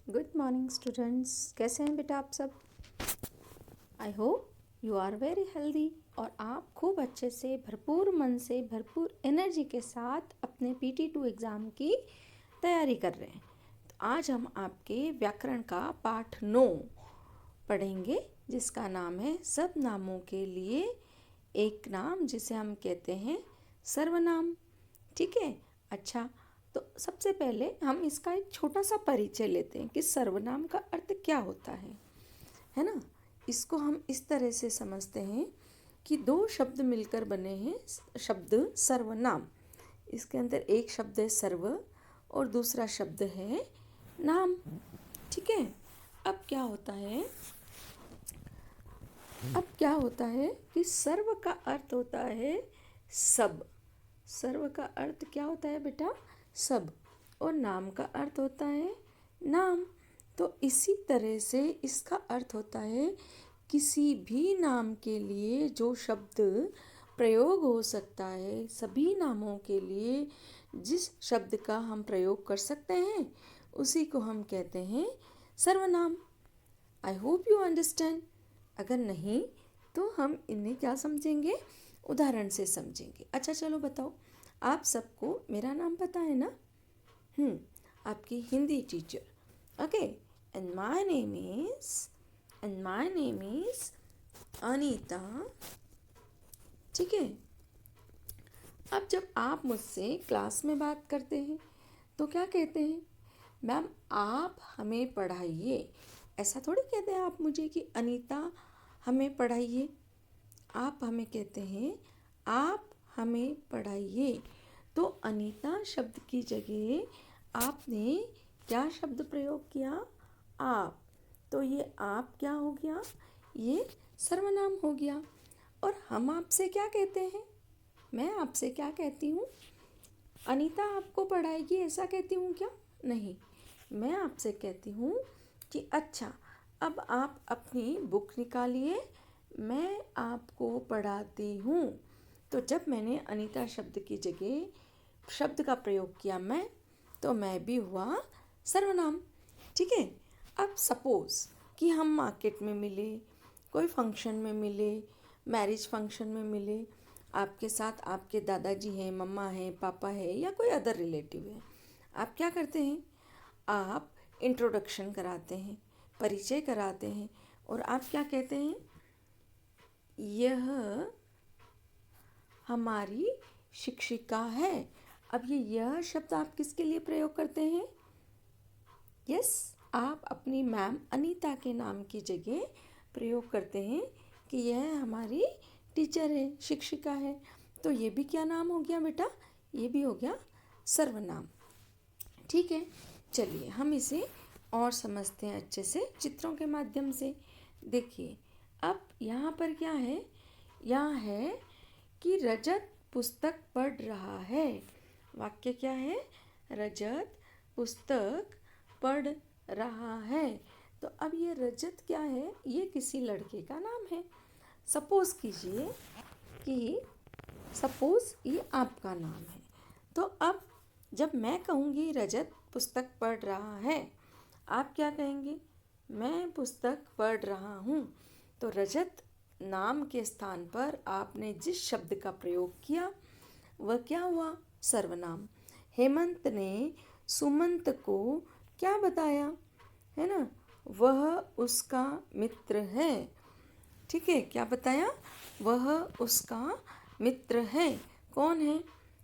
Good morning students, कैसे हैं बेटा आप सब। I hope you are very healthy और आप खूब अच्छे से भरपूर मन से भरपूर एनर्जी के साथ अपने PT2 एग्ज़ाम की तैयारी कर रहे हैं। तो आज हम आपके व्याकरण का पाठ 9 पढ़ेंगे, जिसका नाम है सब नामों के लिए एक नाम, जिसे हम कहते हैं सर्वनाम। ठीक है, अच्छा, तो सबसे पहले हम इसका एक छोटा सा परिचय लेते हैं कि सर्वनाम का अर्थ क्या होता है ना। इसको हम इस तरह से समझते हैं कि दो शब्द मिलकर बने हैं शब्द सर्वनाम। इसके अंदर एक शब्द है सर्व और दूसरा शब्द है नाम। ठीक है, अब क्या होता है कि सर्व का अर्थ होता है सब। सर्व का अर्थ क्या होता है बेटा? सब। और नाम का अर्थ होता है नाम। तो इसी तरह से इसका अर्थ होता है किसी भी नाम के लिए जो शब्द प्रयोग हो सकता है, सभी नामों के लिए जिस शब्द का हम प्रयोग कर सकते हैं उसी को हम कहते हैं सर्वनाम। आई होप यू अंडरस्टैंड। अगर नहीं तो हम इन्हें क्या समझेंगे? उदाहरण से समझेंगे। अच्छा चलो बताओ, आप सबको मेरा नाम पता है ना? आपकी Hindi teacher. Okay, and my name is Anita. ठीक है, अब जब आप मुझसे क्लास में बात करते हैं तो क्या कहते हैं? मैम आप हमें पढ़ाइए। ऐसा थोड़ी कहते हैं आप मुझे कि अनीता हमें पढ़ाइए। आप हमें कहते हैं आप हमें पढ़ाइए। तो अनीता शब्द की जगह आपने क्या शब्द प्रयोग किया? आप। तो ये आप क्या हो गया? ये सर्वनाम हो गया। और हम आपसे क्या कहते हैं? मैं आपसे क्या कहती हूँ? अनीता आपको पढ़ाएगी, ऐसा कहती हूँ क्या? नहीं, मैं आपसे कहती हूँ कि अच्छा अब आप अपनी बुक निकालिए, मैं आपको पढ़ाती हूँ। तो जब मैंने अनीता शब्द की जगह शब्द का प्रयोग किया मैं, तो मैं भी हुआ सर्वनाम। ठीक है, अब सपोज़ कि हम मार्केट में मिले, कोई फंक्शन में मिले, मैरिज फंक्शन में मिले, आपके साथ आपके दादाजी हैं, मम्मा हैं, पापा है या कोई अदर रिलेटिव है। आप क्या करते हैं? आप इंट्रोडक्शन कराते हैं, परिचय कराते हैं और आप क्या कहते हैं? यह हमारी शिक्षिका है। अब यह शब्द आप किसके लिए प्रयोग करते हैं? यस, आप अपनी मैम अनीता के नाम की जगह प्रयोग करते हैं कि यह हमारी टीचर है, शिक्षिका है। तो ये भी क्या नाम हो गया बेटा? ये भी हो गया सर्वनाम। ठीक है, चलिए हम इसे और समझते हैं अच्छे से चित्रों के माध्यम से। देखिए, अब यहाँ पर क्या है? यहाँ है कि रजत पुस्तक पढ़ रहा है। वाक्य क्या है? रजत पुस्तक पढ़ रहा है। तो अब ये रजत क्या है? ये किसी लड़के का नाम है। सपोज़ कीजिए कि ये आपका नाम है। तो अब जब मैं कहूँगी रजत पुस्तक पढ़ रहा है, आप क्या कहेंगे? मैं पुस्तक पढ़ रहा हूँ। तो रजत नाम के स्थान पर आपने जिस शब्द का प्रयोग किया वह क्या हुआ? सर्वनाम। हेमंत ने सुमंत को क्या बताया? है ना, वह उसका मित्र है। ठीक है, क्या बताया? वह उसका मित्र है। कौन है?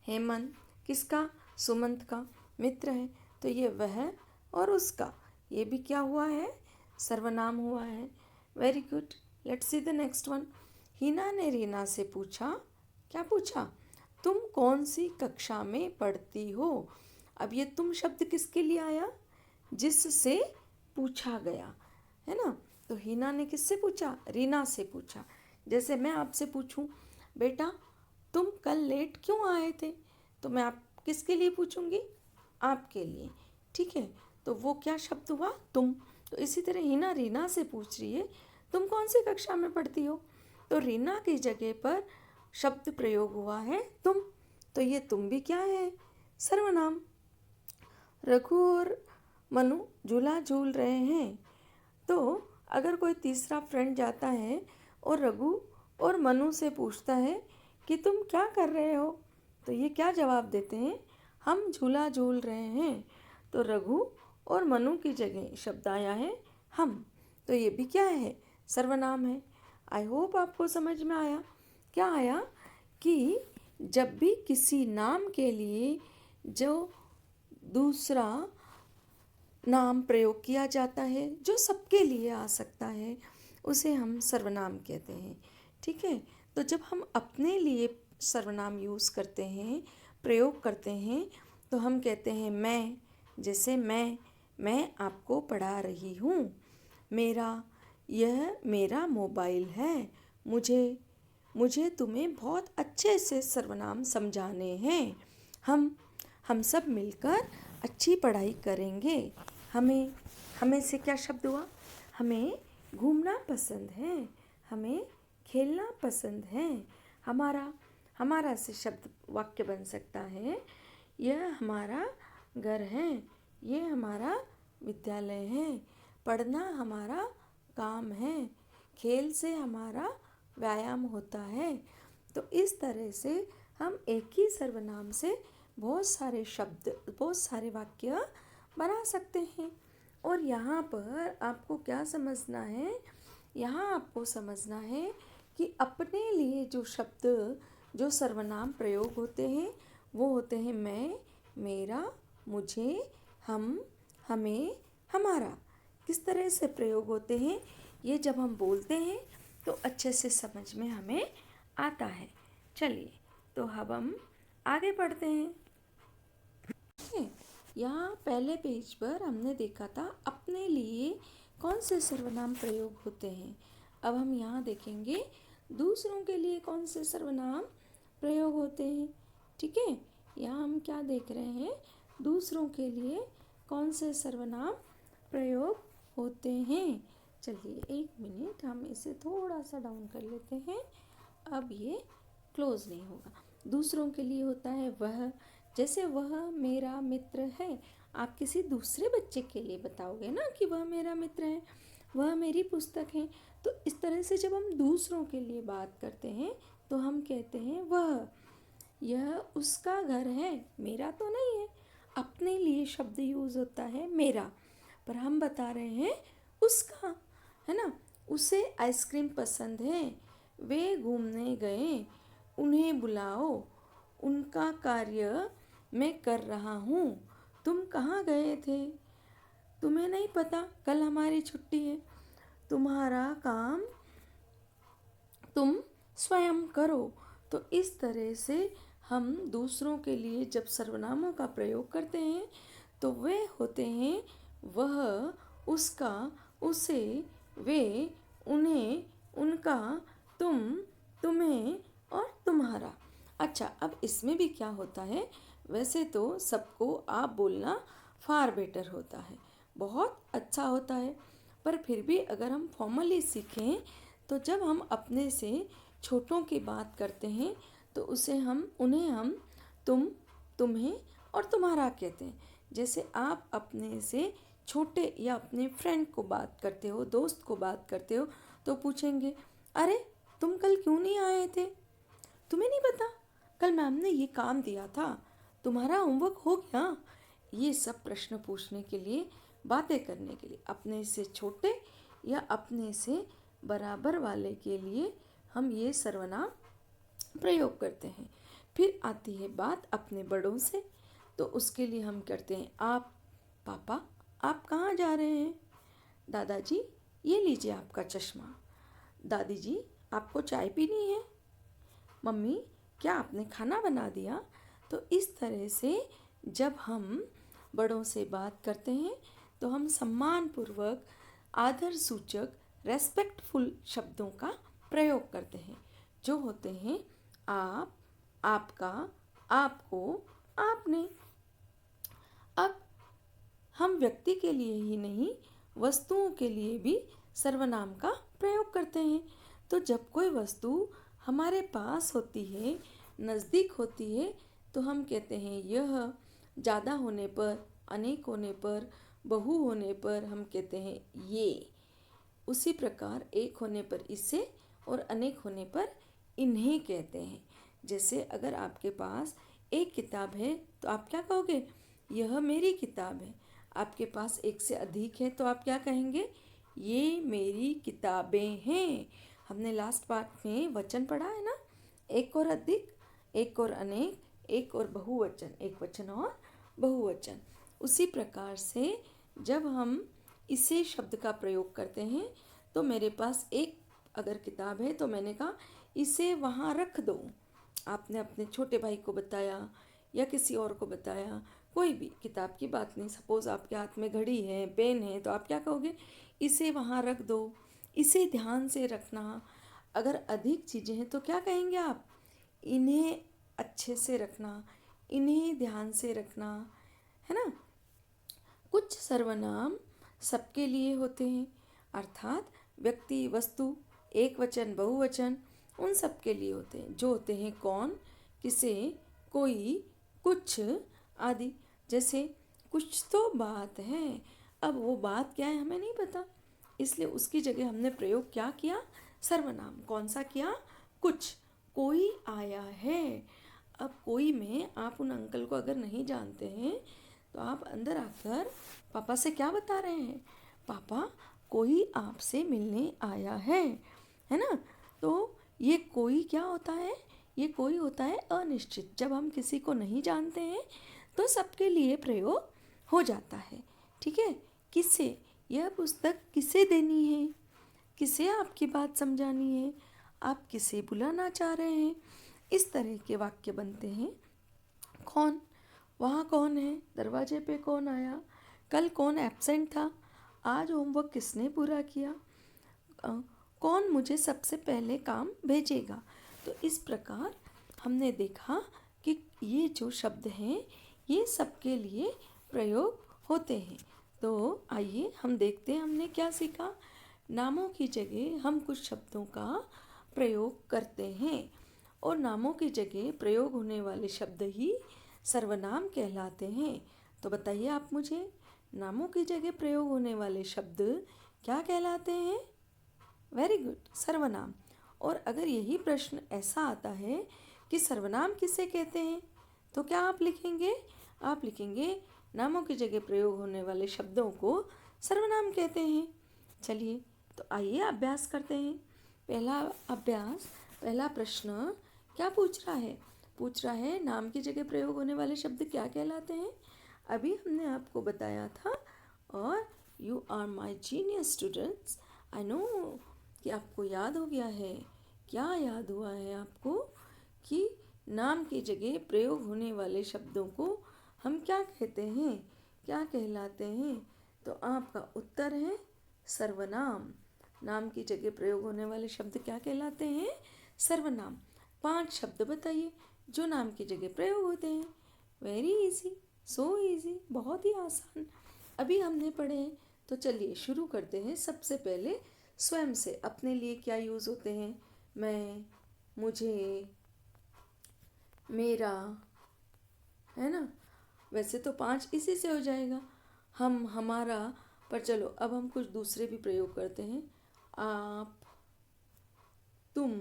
हेमंत। किसका? सुमंत का मित्र है। तो ये वह और उसका, ये भी क्या हुआ है? सर्वनाम हुआ है। Very good, let's see the next one. Hina ने रीना से पूछा। क्या पूछा? तुम कौन सी कक्षा में पढ़ती हो? अब ये तुम शब्द किसके लिए आया? जिससे पूछा गया, है ना। तो हिना ने किससे पूछा? रीना से पूछा। जैसे मैं आपसे पूछूं, बेटा तुम कल लेट क्यों आए थे? तो मैं आप किसके लिए पूछूंगी? आपके लिए। ठीक है, तो वो क्या शब्द हुआ? तुम। तो इसी तरह हिना रीना से पूछ रही है तुम कौन सी कक्षा में पढ़ती हो? तो रीना की जगह पर शब्द प्रयोग हुआ है तुम। तो ये तुम भी क्या है? सर्वनाम। रघु और मनु झूला झूल रहे हैं। तो अगर कोई तीसरा फ्रेंड जाता है और रघु और मनु से पूछता है कि तुम क्या कर रहे हो, तो ये क्या जवाब देते हैं? हम झूला झूल रहे हैं। तो रघु और मनु की जगह शब्द आया है हम। तो ये भी क्या है? सर्वनाम है। आई होप आपको समझ में आया। क्या आया कि जब भी किसी नाम के लिए जो दूसरा नाम प्रयोग किया जाता है, जो सबके लिए आ सकता है, उसे हम सर्वनाम कहते हैं। ठीक है, तो जब हम अपने लिए सर्वनाम यूज़ करते हैं, प्रयोग करते हैं, तो हम कहते हैं मैं। जैसे मैं आपको पढ़ा रही हूँ। यह मेरा मोबाइल है। मुझे तुम्हें बहुत अच्छे से सर्वनाम समझाने हैं। हम सब मिलकर अच्छी पढ़ाई करेंगे। हमें से क्या शब्द हुआ? हमें घूमना पसंद है। हमें खेलना पसंद है। हमारा से शब्द वाक्य बन सकता है, यह हमारा घर है। ये हमारा विद्यालय है। पढ़ना हमारा काम है। खेल से हमारा व्यायाम होता है। तो इस तरह से हम एक ही सर्वनाम से बहुत सारे शब्द, बहुत सारे वाक्य बना सकते हैं। और यहाँ पर आपको क्या समझना है? यहाँ आपको समझना है कि अपने लिए जो शब्द, जो सर्वनाम प्रयोग होते हैं, वो होते हैं मैं, मेरा, मुझे, हम, हमें, हमारा। किस तरह से प्रयोग होते हैं, ये जब हम बोलते हैं तो अच्छे से समझ में हमें आता है। चलिए, तो अब हम आगे बढ़ते हैं। यहाँ पहले पेज पर हमने देखा था अपने लिए कौन से सर्वनाम प्रयोग होते हैं। अब हम यहाँ देखेंगे दूसरों के लिए कौन से सर्वनाम प्रयोग होते हैं। ठीक है, यहाँ हम क्या देख रहे हैं? दूसरों के लिए कौन से सर्वनाम प्रयोग होते हैं। चलिए एक मिनट, हम इसे थोड़ा सा डाउन कर लेते हैं। अब ये क्लोज नहीं होगा। दूसरों के लिए होता है वह। जैसे वह मेरा मित्र है। आप किसी दूसरे बच्चे के लिए बताओगे ना कि वह मेरा मित्र है, वह मेरी पुस्तक है। तो इस तरह से जब हम दूसरों के लिए बात करते हैं तो हम कहते हैं वह। यह उसका घर है, मेरा तो नहीं है। अपने लिए शब्द यूज़ होता है मेरा, पर हम बता रहे हैं उसका, है ना। उसे आइसक्रीम पसंद है। वे घूमने गए, उन्हें बुलाओ। उनका कार्य मैं कर रहा हूँ। तुम कहाँ गए थे? तुम्हें नहीं पता, कल हमारी छुट्टी है। तुम्हारा काम तुम स्वयं करो। तो इस तरह से हम दूसरों के लिए जब सर्वनामों का प्रयोग करते हैं तो वे होते हैं वह, उसका, उसे, वे, उन्हें, उनका, तुम, तुम्हें और तुम्हारा। अच्छा, अब इसमें भी क्या होता है? वैसे तो सबको आप बोलना फार बेटर होता है, बहुत अच्छा होता है, पर फिर भी अगर हम फॉर्मली सीखें तो जब हम अपने से छोटों की बात करते हैं तो उन्हें हम तुम, तुम्हें और तुम्हारा कहते हैं। जैसे आप अपने से छोटे या अपने फ्रेंड को बात करते हो, दोस्त को बात करते हो, तो पूछेंगे अरे तुम कल क्यों नहीं आए थे? तुम्हें नहीं पता, कल मैम ने ये काम दिया था, तुम्हारा होमवर्क हो गया? ये सब प्रश्न पूछने के लिए, बातें करने के लिए अपने से छोटे या अपने से बराबर वाले के लिए हम ये सर्वनाम प्रयोग करते हैं। फिर आती है बात अपने बड़ों से, तो उसके लिए हम करते हैं आप। पापा आप कहाँ जा रहे हैं? दादाजी ये लीजिए आपका चश्मा। दादी जी आपको चाय पीनी है? मम्मी क्या आपने खाना बना दिया? तो इस तरह से जब हम बड़ों से बात करते हैं तो हम सम्मानपूर्वक, आदर सूचक, रेस्पेक्टफुल शब्दों का प्रयोग करते हैं, जो होते हैं आप, आपका, आपको, आपने। अब हम व्यक्ति के लिए ही नहीं, वस्तुओं के लिए भी सर्वनाम का प्रयोग करते हैं। तो जब कोई वस्तु हमारे पास होती है, नज़दीक होती है, तो हम कहते हैं यह। ज़्यादा होने पर, अनेक होने पर, बहु होने पर हम कहते हैं ये। उसी प्रकार एक होने पर इसे और अनेक होने पर इन्हें कहते हैं। जैसे अगर आपके पास एक किताब है तो आप क्या कहोगे? यह मेरी किताब है। आपके पास एक से अधिक है तो आप क्या कहेंगे? ये मेरी किताबें हैं। हमने लास्ट पार्ट में वचन पढ़ा है ना, एक और अधिक, एक और अनेक, एक और बहुवचन, एक वचन और बहुवचन। उसी प्रकार से जब हम इसे शब्द का प्रयोग करते हैं तो मेरे पास एक अगर किताब है तो मैंने कहा इसे वहाँ रख दो। आपने अपने छोटे भाई को बताया या किसी और को बताया, कोई भी किताब की बात नहीं, सपोज़ आपके हाथ में घड़ी है, पेन है, तो आप क्या कहोगे? इसे वहाँ रख दो, इसे ध्यान से रखना। अगर अधिक चीज़ें हैं तो क्या कहेंगे आप? इन्हें अच्छे से रखना, इन्हें ध्यान से रखना, है ना। कुछ सर्वनाम सबके लिए होते हैं, अर्थात व्यक्ति, वस्तु, एक वचन, बहुवचन उन सब के लिए होते हैं, जो होते हैं कौन, किसे, कोई, कुछ आदि। जैसे कुछ तो बात है, अब वो बात क्या है हमें नहीं पता, इसलिए उसकी जगह हमने प्रयोग क्या किया? सर्वनाम। कौन सा किया? कुछ। कोई आया है। अब कोई में आप उन अंकल को अगर नहीं जानते हैं तो आप अंदर आकर पापा से क्या बता रहे हैं? पापा कोई आपसे मिलने आया है ना। तो ये कोई क्या होता है? ये कोई होता है अनिश्चित। जब हम किसी को नहीं जानते हैं तो सबके लिए प्रयोग हो जाता है। ठीक है। किसे, यह पुस्तक किसे देनी है? किसे आपकी बात समझानी है? आप किसे बुलाना चाह रहे हैं? इस तरह के वाक्य बनते हैं। कौन, वहाँ कौन है? दरवाजे पे कौन आया? कल कौन एब्सेंट था? आज होमवर्क किसने पूरा किया? कौन मुझे सबसे पहले काम भेजेगा? तो इस प्रकार हमने देखा कि ये जो शब्द हैं ये सबके लिए प्रयोग होते हैं। तो आइए हम देखते हैं हमने क्या सीखा। नामों की जगह हम कुछ शब्दों का प्रयोग करते हैं और नामों की जगह प्रयोग होने वाले शब्द ही सर्वनाम कहलाते हैं। तो बताइए आप मुझे, नामों की जगह प्रयोग होने वाले शब्द क्या कहलाते हैं? वेरी गुड, सर्वनाम। और अगर यही प्रश्न ऐसा आता है कि सर्वनाम किसे कहते हैं तो क्या आप लिखेंगे? आप लिखेंगे नामों की जगह प्रयोग होने वाले शब्दों को सर्वनाम कहते हैं। चलिए तो आइए अभ्यास करते हैं। पहला अभ्यास, पहला प्रश्न क्या पूछ रहा है? पूछ रहा है नाम की जगह प्रयोग होने वाले शब्द क्या कहलाते हैं? अभी हमने आपको बताया था और you are my genius students. I know कि आपको याद हो गया है। क्या याद हुआ है आपको कि नाम की जगह प्रयोग होने वाले शब्दों को हम क्या कहते हैं, क्या कहलाते हैं? तो आपका उत्तर है सर्वनाम। नाम की जगह प्रयोग होने वाले शब्द क्या कहलाते हैं? सर्वनाम। 5 शब्द बताइए जो नाम की जगह प्रयोग होते हैं। वेरी इजी, सो इजी, बहुत ही आसान। अभी हमने पढ़े हैं तो चलिए शुरू करते हैं। सबसे पहले स्वयं से, अपने लिए क्या यूज़ होते हैं? मैं, मुझे, मेरा, है ना। वैसे तो 5 इसी से हो जाएगा। हम, हमारा, पर चलो अब हम कुछ दूसरे भी प्रयोग करते हैं। आप, तुम,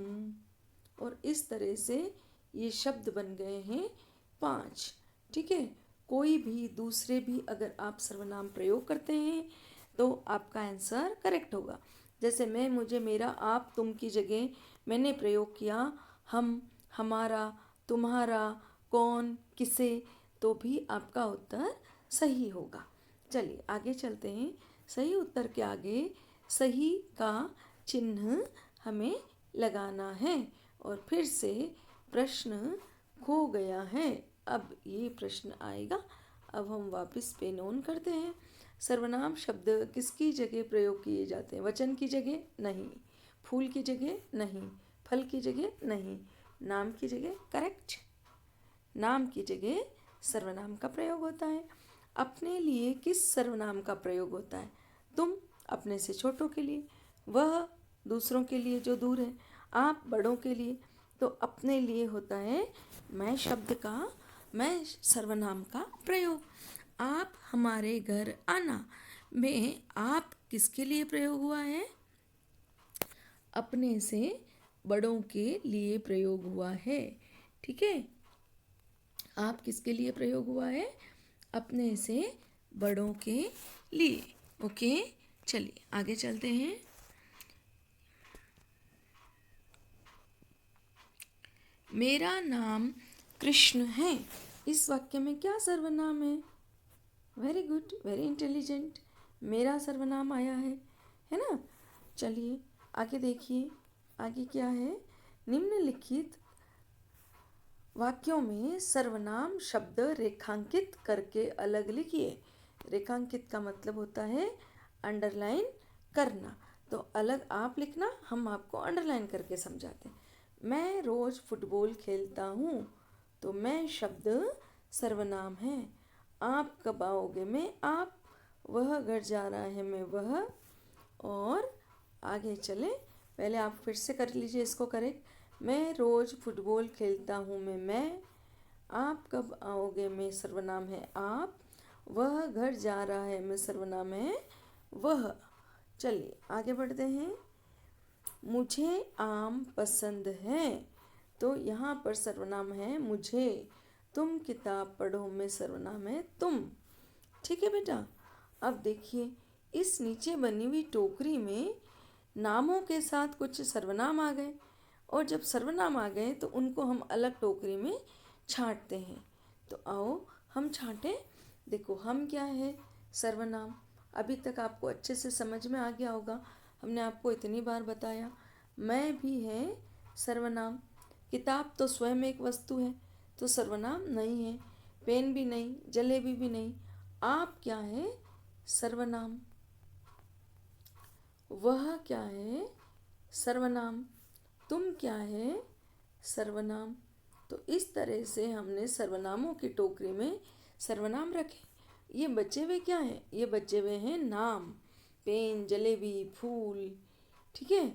और इस तरह से ये शब्द बन गए हैं 5। ठीक है। कोई भी दूसरे भी अगर आप सर्वनाम प्रयोग करते हैं तो आपका आंसर करेक्ट होगा। जैसे मैं, मुझे, मेरा, आप, तुम की जगह मैंने प्रयोग किया हम, हमारा, तुम्हारा, कौन, किसे, तो भी आपका उत्तर सही होगा। चलिए आगे चलते हैं। सही उत्तर के आगे सही का चिन्ह हमें लगाना है। और फिर से प्रश्न खो गया है। अब ये प्रश्न आएगा। अब हम वापस पेन ऑन करते हैं। सर्वनाम शब्द किसकी जगह प्रयोग किए जाते हैं? वचन की जगह नहीं, फूल की जगह नहीं, फल की जगह नहीं, नाम की जगह। करेक्ट। नाम की जगह सर्वनाम का प्रयोग होता है। अपने लिए किस सर्वनाम का प्रयोग होता है? तुम अपने से छोटों के लिए, वह दूसरों के लिए जो दूर है, आप बड़ों के लिए। तो अपने लिए होता है मैं शब्द का, मैं सर्वनाम का प्रयोग। आप हमारे घर आना में आप किसके लिए प्रयोग हुआ है? अपने से बड़ों के लिए प्रयोग हुआ है। ठीक है, आप किसके लिए प्रयोग हुआ है? अपने से बड़ों के लिए। ओके, चलिए आगे चलते हैं। मेरा नाम कृष्ण है। इस वाक्य में क्या सर्वनाम है? Very good, very intelligent. मेरा सर्वनाम आया है ना? चलिए आगे देखिए, आगे क्या है? निम्नलिखित वाक्यों में सर्वनाम शब्द रेखांकित करके अलग लिखिए। रेखांकित का मतलब होता है अंडरलाइन करना, तो अलग आप लिखना, हम आपको अंडरलाइन करके समझाते हैं। मैं रोज़ फुटबॉल खेलता हूँ, तो मैं शब्द सर्वनाम है। आप कब आओगे में आप, वह घर जा रहा है में वह, और आगे चले। पहले आप फिर से कर लीजिए इसको करेक्ट। मैं रोज़ फुटबॉल खेलता हूँ में मैं, आप कब आओगे में सर्वनाम है आप, वह घर जा रहा है में सर्वनाम है वह। चलिए आगे बढ़ते हैं। मुझे आम पसंद है, तो यहाँ पर सर्वनाम है मुझे। तुम किताब पढ़ो में सर्वनाम है तुम। ठीक है बेटा, अब देखिए इस नीचे बनी हुई टोकरी में नामों के साथ कुछ सर्वनाम आ गए, और जब सर्वनाम आ गए तो उनको हम अलग टोकरी में छांटते हैं। तो आओ हम छांटें। देखो हम क्या है? सर्वनाम। अभी तक आपको अच्छे से समझ में आ गया होगा, हमने आपको इतनी बार बताया। मैं भी है सर्वनाम। किताब तो स्वयं एक वस्तु है, तो सर्वनाम नहीं है। पेन भी नहीं, जलेबी भी नहीं। आप क्या है? सर्वनाम। वह क्या है? सर्वनाम। तुम क्या है? सर्वनाम। तो इस तरह से हमने सर्वनामों की टोकरी में सर्वनाम रखे। ये बचे हुए क्या हैं? ये बचे हुए हैं नाम। पेन, जलेबी, फूल, ठीक है,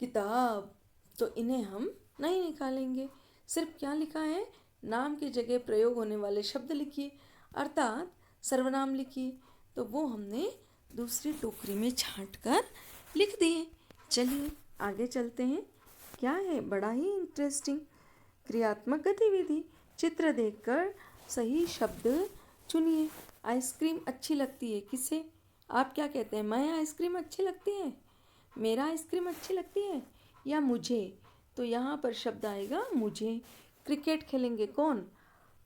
किताब। तो इन्हें हम नहीं निकालेंगे। सिर्फ क्या लिखा है? नाम की जगह प्रयोग होने वाले शब्द लिखिए, अर्थात सर्वनाम लिखिए। तो वो हमने दूसरी टोकरी में छांट कर लिख दिए। चलिए आगे चलते हैं। क्या है? बड़ा ही इंटरेस्टिंग क्रियात्मक गतिविधि। चित्र देखकर सही शब्द चुनिए। आइसक्रीम अच्छी लगती है किसे? आप क्या कहते हैं? मैं आइसक्रीम अच्छी लगती है, मेरा आइसक्रीम अच्छी लगती है, या मुझे? तो यहाँ पर शब्द आएगा मुझे। क्रिकेट खेलेंगे कौन?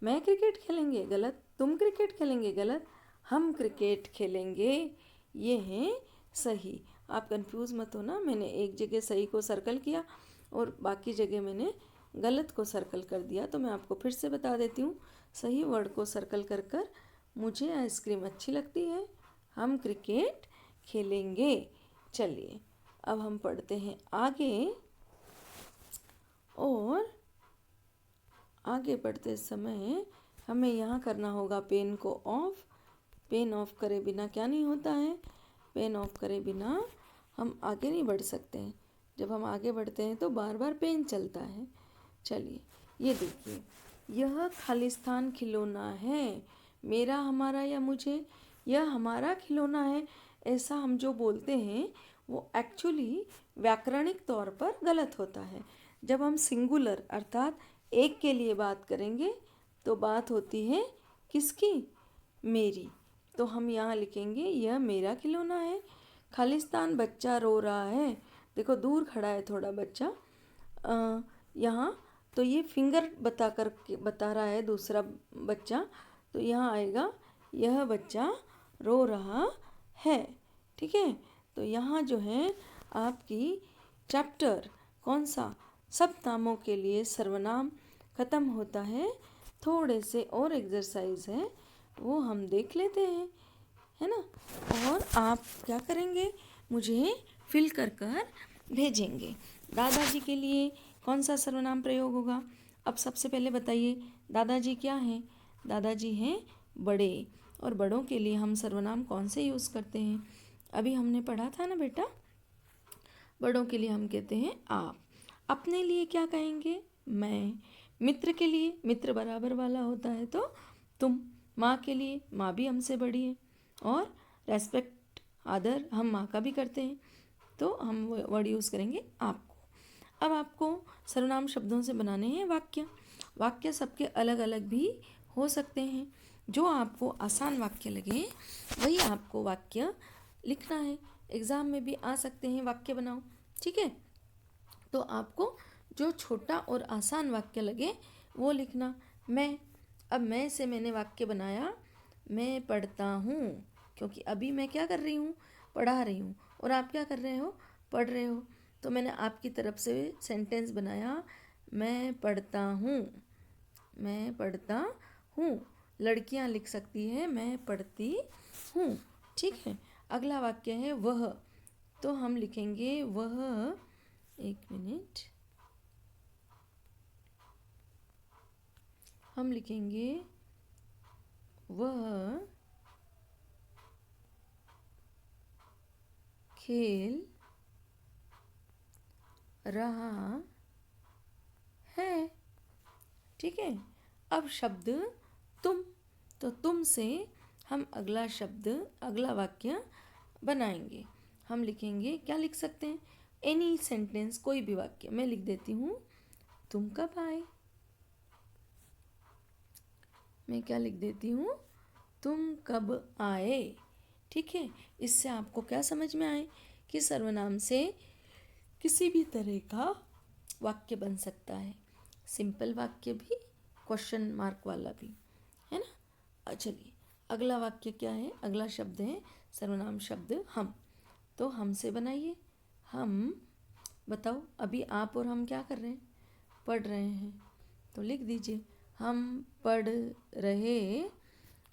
मैं क्रिकेट खेलेंगे, गलत। तुम क्रिकेट खेलेंगे, गलत। हम क्रिकेट खेलेंगे, ये हैं सही। आप कंफ्यूज मत होना, मैंने एक जगह सही को सर्कल किया और बाकी जगह मैंने गलत को सर्कल कर दिया। तो मैं आपको फिर से बता देती हूँ, सही वर्ड को सर्कल कर कर मुझे आइसक्रीम अच्छी लगती है, हम क्रिकेट खेलेंगे। चलिए अब हम पढ़ते हैं आगे, और आगे बढ़ते समय हमें यहाँ करना होगा पेन को ऑफ। पेन ऑफ करे बिना क्या नहीं होता है? पेन ऑफ करे बिना हम आगे नहीं बढ़ सकते हैं। जब हम आगे बढ़ते हैं तो बार बार पेन चलता है। चलिए ये देखिए, यह खालिस्तान खिलौना है। मेरा, हमारा या मुझे? यह हमारा खिलौना है, ऐसा हम जो बोलते हैं वो एक्चुअली व्याकरणिक तौर पर गलत होता है। जब हम सिंगुलर अर्थात एक के लिए बात करेंगे तो बात होती है किसकी? मेरी। तो हम यहाँ लिखेंगे यह मेरा खिलौना है। खालिस्तान बच्चा रो रहा है। देखो दूर खड़ा है थोड़ा बच्चा यहाँ, तो ये फिंगर बता रहा है दूसरा बच्चा। तो यहाँ आएगा यह बच्चा रो रहा है। ठीक है, तो यहाँ जो है आपकी चैप्टर कौन सा? सब नामों के लिए सर्वनाम खत्म होता है। थोड़े से और एक्सरसाइज है, वो हम देख लेते हैं, है ना? और आप क्या करेंगे? मुझे फिल कर कर भेजेंगे। दादाजी के लिए कौन सा सर्वनाम प्रयोग होगा? अब सबसे पहले बताइए, दादाजी क्या हैं? दादाजी हैं बड़े, और बड़ों के लिए हम सर्वनाम कौन से यूज़ करते हैं? अभी हमने पढ़ा था ना बेटा, बड़ों के लिए हम कहते हैं आप। अपने लिए क्या कहेंगे? मैं। मित्र के लिए, मित्र बराबर वाला होता है तो तुम। माँ के लिए, माँ भी हमसे बड़ी है, और रेस्पेक्ट आदर हम माँ का भी करते हैं, तो हम वर्ड यूज़ करेंगे आपको। अब आपको सर्वनाम शब्दों से बनाने हैं वाक्य। वाक्य सबके अलग अलग भी हो सकते हैं। जो आपको आसान वाक्य लगे वही आपको वाक्य लिखना है। एग्ज़ाम में भी आ सकते हैं वाक्य बनाओ, ठीक है। तो आपको जो छोटा और आसान वाक्य लगे वो लिखना। अब मैं से मैंने वाक्य बनाया, मैं पढ़ता हूँ, क्योंकि अभी मैं क्या कर रही हूँ, पढ़ा रही हूँ, और आप क्या कर रहे हो, पढ़ रहे हो। तो मैंने आपकी तरफ से सेंटेंस बनाया, मैं पढ़ता हूँ, मैं पढ़ता हूँ। लड़कियाँ लिख सकती है, मैं पढ़ती हूँ, ठीक है। अगला वाक्य है वह, तो हम लिखेंगे वह, एक मिनट, हम लिखेंगे वह खेल रहा है, ठीक है। अब शब्द तुम, तो तुम से हम अगला शब्द, अगला वाक्य बनाएंगे। हम लिखेंगे, क्या लिख सकते हैं, एनी सेंटेंस, कोई भी वाक्य। मैं लिख देती हूँ, तुम कब आए। मैं क्या लिख देती हूँ, तुम कब आए, ठीक है। इससे आपको क्या समझ में आए कि सर्वनाम से किसी भी तरह का वाक्य बन सकता है, सिंपल वाक्य भी, क्वेश्चन मार्क वाला भी, है ना। चलिए अगला वाक्य क्या है, अगला शब्द है सर्वनाम शब्द हम। तो हमसे बनाइए। हम, बताओ, अभी आप और हम क्या कर रहे हैं, पढ़ रहे हैं, तो लिख दीजिए हम पढ़ रहे,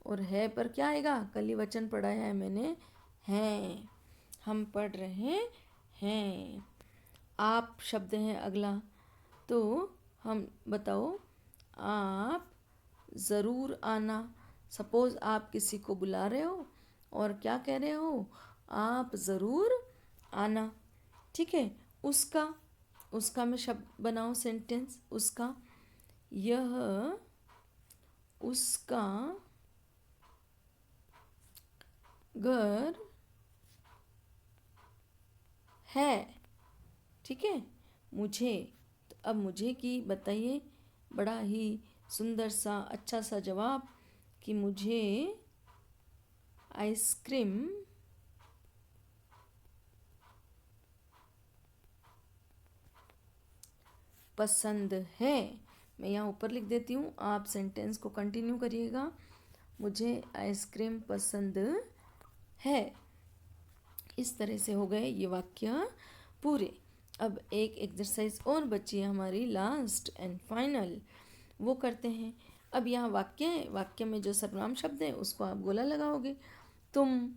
और है पर क्या आएगा, कल ही वचन पढ़ाया है मैंने, हैं, हम पढ़ रहे हैं। आप शब्द हैं अगला, तो हम, बताओ, आप ज़रूर आना। सपोज़ आप किसी को बुला रहे हो और क्या कह रहे हो, आप ज़रूर आना, ठीक है। उसका में शब्द बनाओ, सेंटेंस, उसका, यह उसका घर है, ठीक है। मुझे, तो अब मुझे की बताइए, बड़ा ही सुंदर सा अच्छा सा जवाब कि मुझे आइसक्रीम पसंद है। मैं यहाँ ऊपर लिख देती हूँ, आप सेंटेंस को कंटिन्यू करिएगा, मुझे आइसक्रीम पसंद है। इस तरह से हो गए ये वाक्य पूरे। अब एक एक्सरसाइज और बची है हमारी, लास्ट एंड फाइनल, वो करते हैं। अब यहाँ वाक्य है, वाक्य में जो सर्वनाम शब्द है उसको आप गोला लगाओगे। तुम,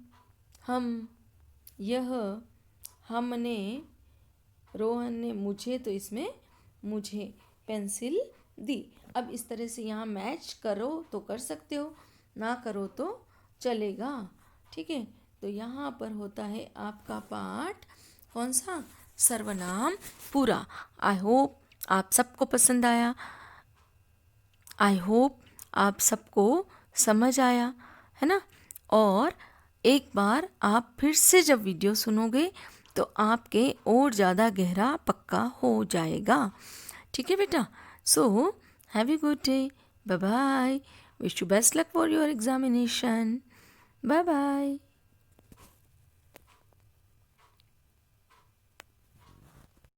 हम, यह, हमने, रोहन ने, मुझे, तो इसमें मुझे पेंसिल दी। अब इस तरह से यहाँ मैच करो तो कर सकते हो, ना करो तो चलेगा, ठीक है। तो यहाँ पर होता है आपका पाठ, कौन सा, सर्वनाम पूरा। आई होप आप सबको पसंद आया, आई होप आप सबको समझ आया, है ना। और एक बार आप फिर से जब वीडियो सुनोगे तो आपके और ज़्यादा गहरा पक्का हो जाएगा, ठीक है बेटा। So have a good day, bye bye, wish you best luck for your examination, bye bye.